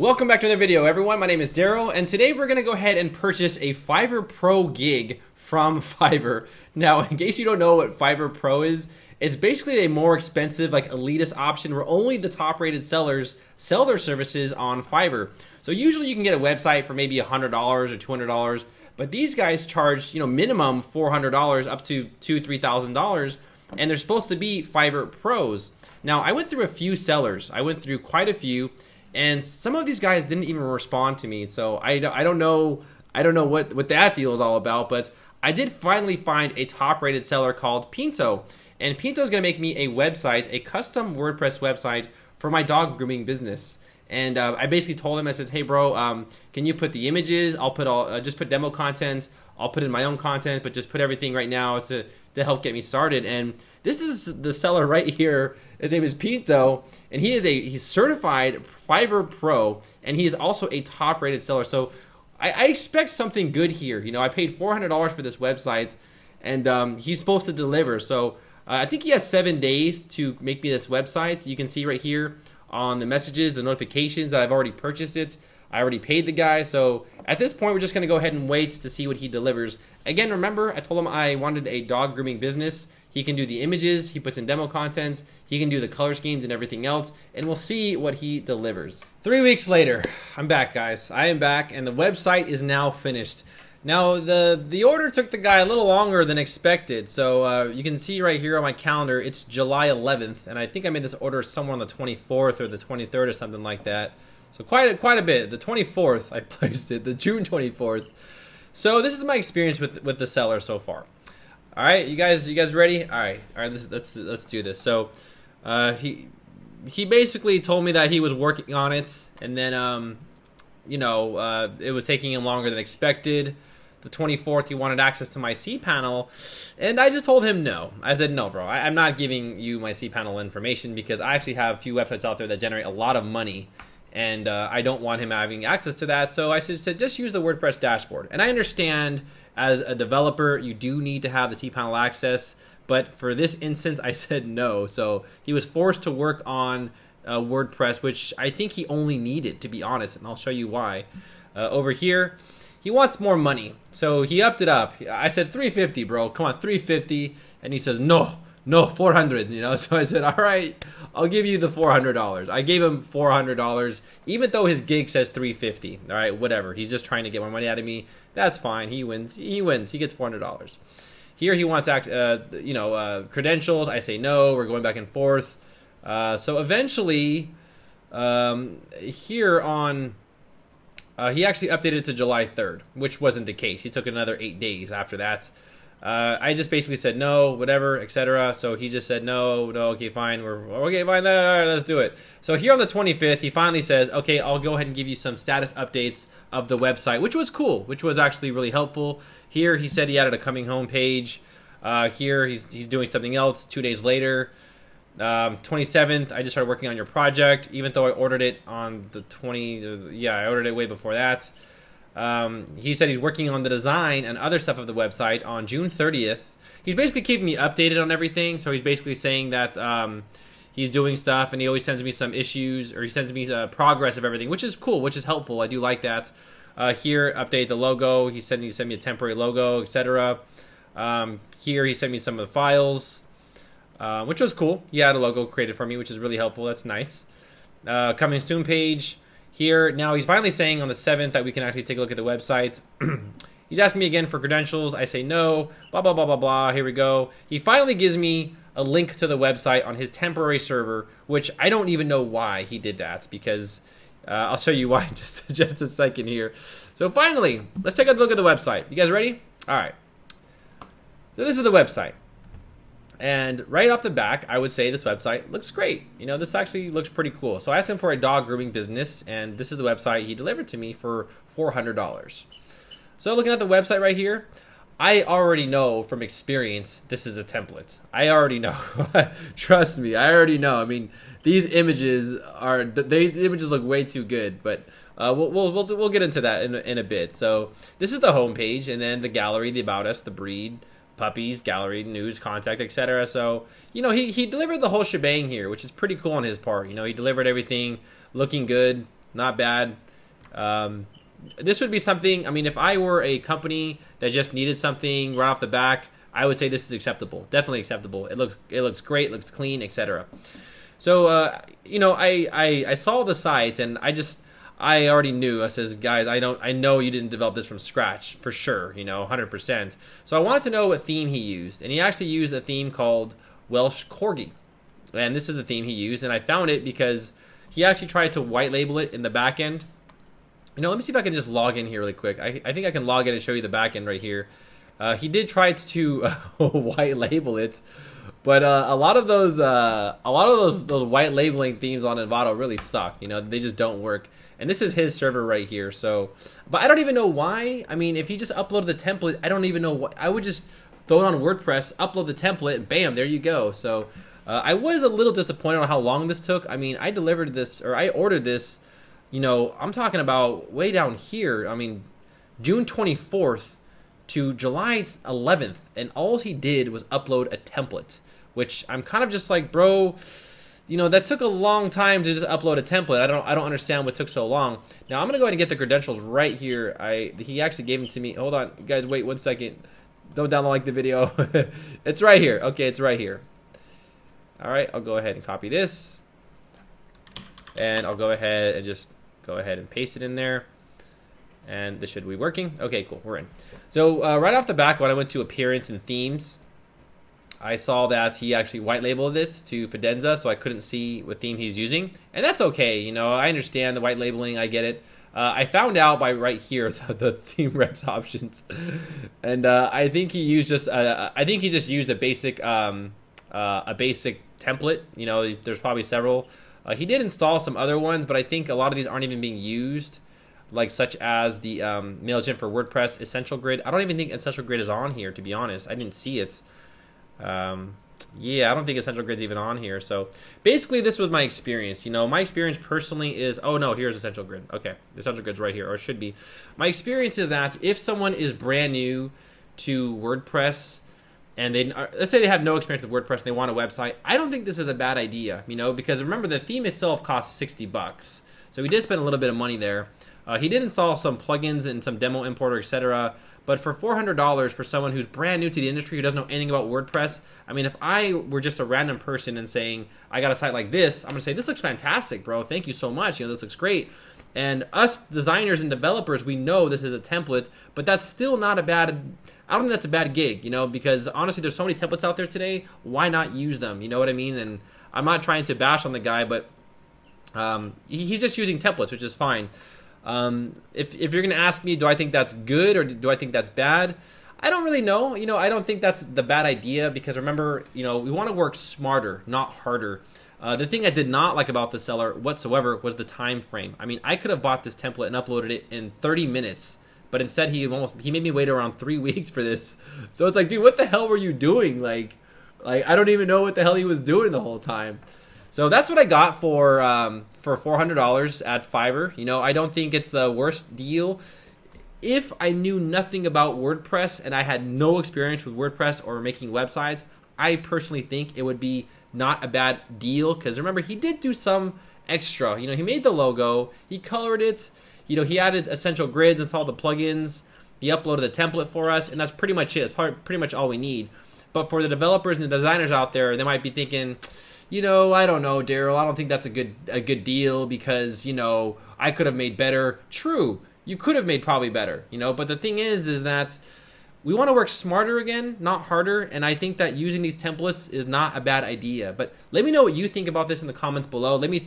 Welcome back to another video, everyone. My name is Daryl, and today we're going to go ahead and purchase a Fiverr Pro gig from Fiverr. Now, in case you don't know what Fiverr Pro is, it's basically a more expensive, like elitist option where only the top-rated sellers sell their services on Fiverr. So usually you can get a website for maybe $100 or $200, but these guys charge, minimum $400 up to $2,000-$3,000, and they're supposed to be Fiverr Pros. Now, I went through a few sellers. I went through quite a few. And some of these guys didn't even respond to me, so I don't know what that deal is all about. But I did finally find a top-rated seller called Pinto, and Pinto is going to make me a website, a custom WordPress website for my dog grooming business. And I basically told him, I said, hey bro, can you put the images? I'll put just put demo content. I'll put in my own content, but just put everything right now to help get me started. And this is the seller right here. His name is Pinto, and he's certified Fiverr Pro, and he is also a top-rated seller. So I expect something good here. I paid $400 for this website, and he's supposed to deliver. So I think he has 7 days to make me this website. You can see right here on the messages, the notifications that I've already purchased it. I already paid the guy, so at this point, we're just going to go ahead and wait to see what he delivers. Again, remember, I told him I wanted a dog grooming business. He can do the images, he puts in demo contents, he can do the color schemes and everything else, and we'll see what he delivers. 3 weeks later, I'm back, guys. I am back, and the website is now finished. Now, the order took the guy a little longer than expected, so you can see right here on my calendar, it's July 11th, and I think I made this order somewhere on the 24th or the 23rd or something like that. So quite a bit. The 24th, I placed it, the June 24th. So this is my experience with the seller so far. All right, you guys ready? All right, let's do this. So he basically told me that he was working on it, and then it was taking him longer than expected. The 24th, he wanted access to my cPanel, and I just told him no. I said, no, bro, I'm not giving you my cPanel information because I actually have a few websites out there that generate a lot of money, and I don't want him having access to that. So I said, just use the WordPress dashboard. And I understand as a developer, you do need to have the cPanel access, but for this instance, I said no. So he was forced to work on WordPress, which I think he only needed, to be honest, and I'll show you why. Over here, he wants more money, so he upped it up. I said $350, bro. Come on, $350, and he says no, 400. So I said, all right, I'll give you the $400. I gave him $400, even though his gig says $350. All right, whatever. He's just trying to get more money out of me. That's fine. He wins. He gets $400. Here he wants credentials. I say no. We're going back and forth. So eventually, here on, he actually updated to July 3rd, which wasn't the case. He took another 8 days after that. I just basically said no, whatever, etc. So he just said no, okay, fine, okay, fine, all right, let's do it. So here on the 25th, he finally says, okay, I'll go ahead and give you some status updates of the website, which was cool, which was actually really helpful. Here he said he added a coming home page. Here he's doing something else 2 days later. 27th, I just started working on your project, even though I ordered it on the I ordered it way before that. He said he's working on the design and other stuff of the website on June 30th. He's basically keeping me updated on everything, so he's basically saying that he's doing stuff, and he always sends me some issues, or he sends me progress of everything, which is cool, which is helpful. I do like that. Here, update the logo. He sent me a temporary logo, etc. Here, he sent me some of the files, which was cool. He had a logo created for me, which is really helpful. That's nice. Coming soon page. Here, now he's finally saying on the 7th that we can actually take a look at the website. He's asking me again for credentials. I say no, blah, blah, blah, blah, blah. Here we go. He finally gives me a link to the website on his temporary server, which I don't even know why he did that, because I'll show you why in just a second here. So finally, let's take a look at the website. You guys ready? All right. So this is the website. And right off the back, I would say this website looks great. This actually looks pretty cool. So I asked him for a dog grooming business, and this is the website he delivered to me for $400. So looking at the website right here, I already know from experience this is a template. I already know. Trust me, I already know. I mean, these images look way too good, but we'll get into that in a bit. So this is the home page, and then the gallery, the about us, the breed, puppies, gallery, news, contact, etc. So, he delivered the whole shebang here, which is pretty cool on his part. He delivered everything looking good. not bad. This would be something, I mean, if I were a company that just needed something right off the back, I would say this is acceptable. Definitely acceptable. It looks great, it looks clean, etc. So, you know, I saw the site and I already knew. I says, guys, I know you didn't develop this from scratch for sure, you know, 100%. So I wanted to know what theme he used, and he actually used a theme called Welsh Corgi, and this is the theme he used. And I found it because he actually tried to white label it in the back end. You know, let me see if I can just log in here really quick. I think I can log in and show you the back end right here. He did try to white label it, but a lot of those white labeling themes on Envato really suck. You know, they just don't work. And this is his server right here. So, but I don't even know why. I mean, if he just uploaded the template, I don't even know what. I would just throw it on WordPress, upload the template, and bam, there you go. So, I was a little disappointed on how long this took. I mean, I delivered this, or I ordered this. You know, I'm talking about way down here. I mean, June 24th to July 11th, and all he did was upload a template, which I'm kind of just like, bro, you know, that took a long time to just upload a template. I don't understand what took so long. Now I'm gonna go ahead and get the credentials right here. He actually gave them to me. Hold on, guys, wait 1 second. Don't download the video. It's right here. Okay, it's right here. All right, I'll go ahead and copy this, and I'll go ahead and just go ahead and paste it in there. And this should be working. Okay, cool, we're in. So right off the back, when I went to appearance and themes, I saw that he actually white labeled it to Fidenza, so I couldn't see what theme he's using. And that's okay, you know, I understand the white labeling, I get it. I found out by right here the theme recs options, and I think he used just used a basic template. You know, there's probably several. He did install some other ones, but I think a lot of these aren't even being used, like such as the MailChimp for WordPress Essential Grid. I don't even think Essential Grid is on here, to be honest. I didn't see it. Yeah, I don't think Essential Grid's even on here. So basically, this was my experience. You know, my experience personally is, oh no, here's Essential Grid. Okay, Essential Grid's right here, or it should be. My experience is that if someone is brand new to WordPress, and let's say they have no experience with WordPress and they want a website, I don't think this is a bad idea, you know, because remember the theme itself costs $60. So he did spend a little bit of money there. He did install some plugins and some demo importer, etc. But for $400 for someone who's brand new to the industry, who doesn't know anything about WordPress, I mean, if I were just a random person and saying, I got a site like this, I'm gonna say, this looks fantastic, bro. Thank you so much. You know, this looks great. And us designers and developers, we know this is a template, but that's still not a bad, I don't think that's a bad gig, you know, because honestly, there's so many templates out there today. Why not use them? You know what I mean? And I'm not trying to bash on the guy, but he's just using templates, which is fine. If you're gonna ask me, do I think that's good or do I think that's bad? I don't really know. You know, I don't think that's the bad idea, because remember, you know, we want to work smarter, not harder. The thing I did not like about the seller whatsoever was the time frame. I mean, I could have bought this template and uploaded it in 30 minutes, but instead he made me wait around 3 weeks for this. So it's like, dude, what the hell were you doing? Like I don't even know what the hell he was doing the whole time. So that's what I got for $400 at Fiverr. You know, I don't think it's the worst deal. If I knew nothing about WordPress and I had no experience with WordPress or making websites, I personally think it would be not a bad deal, because remember, he did do some extra. You know, he made the logo, he colored it, you know, he added essential grids, installed the plugins, he uploaded the template for us, and that's pretty much it. It's pretty much all we need. But for the developers and the designers out there, they might be thinking, you know, I don't know, Darrell, I don't think that's a good deal, because, you know, I could have made better. True, you could have made probably better, you know, but the thing is that we want to work smarter again, not harder, and I think that using these templates is not a bad idea. But let me know what you think about this in the comments below. Let me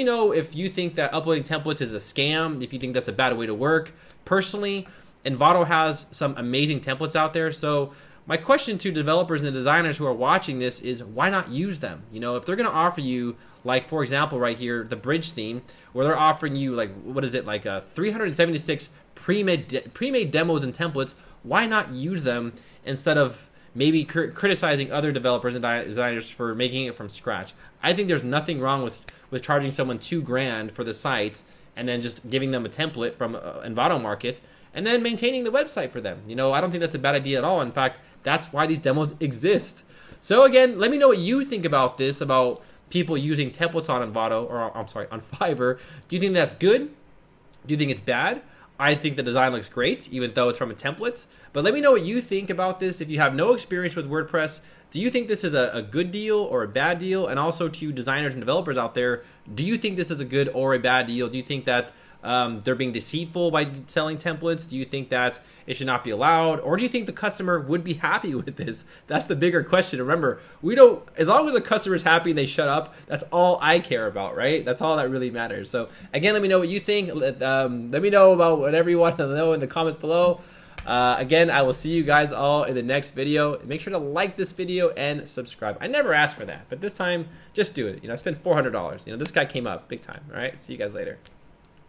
know if you think that uploading templates is a scam, if you think that's a bad way to work. Personally, Envato has some amazing templates out there, so my question to developers and the designers who are watching this is, why not use them? You know, if they're going to offer you, like, for example, right here, the bridge theme, where they're offering you, like, what is it, like 376 pre-made demos and templates, why not use them instead of maybe criticizing other developers and designers for making it from scratch? I think there's nothing wrong with charging someone $2,000 for the site and then just giving them a template from Envato Market and then maintaining the website for them. You know, I don't think that's a bad idea at all. In fact, that's why these demos exist. So again, let me know what you think about this, about people using templates on Envato, or I'm sorry, on Fiverr. Do you think that's good? Do you think it's bad? I think the design looks great, even though it's from a template. But let me know what you think about this. If you have no experience with WordPress, do you think this is a good deal or a bad deal? And also to designers and developers out there, do you think this is a good or a bad deal? Do you think that they're being deceitful by selling templates? Do you think that it should not be allowed? Or do you think the customer would be happy with this? That's the bigger question. Remember, as long as the customer is happy and they shut up, that's all I care about, right? That's all that really matters. So again, let me know what you think. Let me know about whatever you want to know in the comments below. Again, I will see you guys all in the next video. Make sure to like this video and subscribe. I never asked for that, but this time, just do it. I spent $400. This guy came up big time. All right, see you guys later.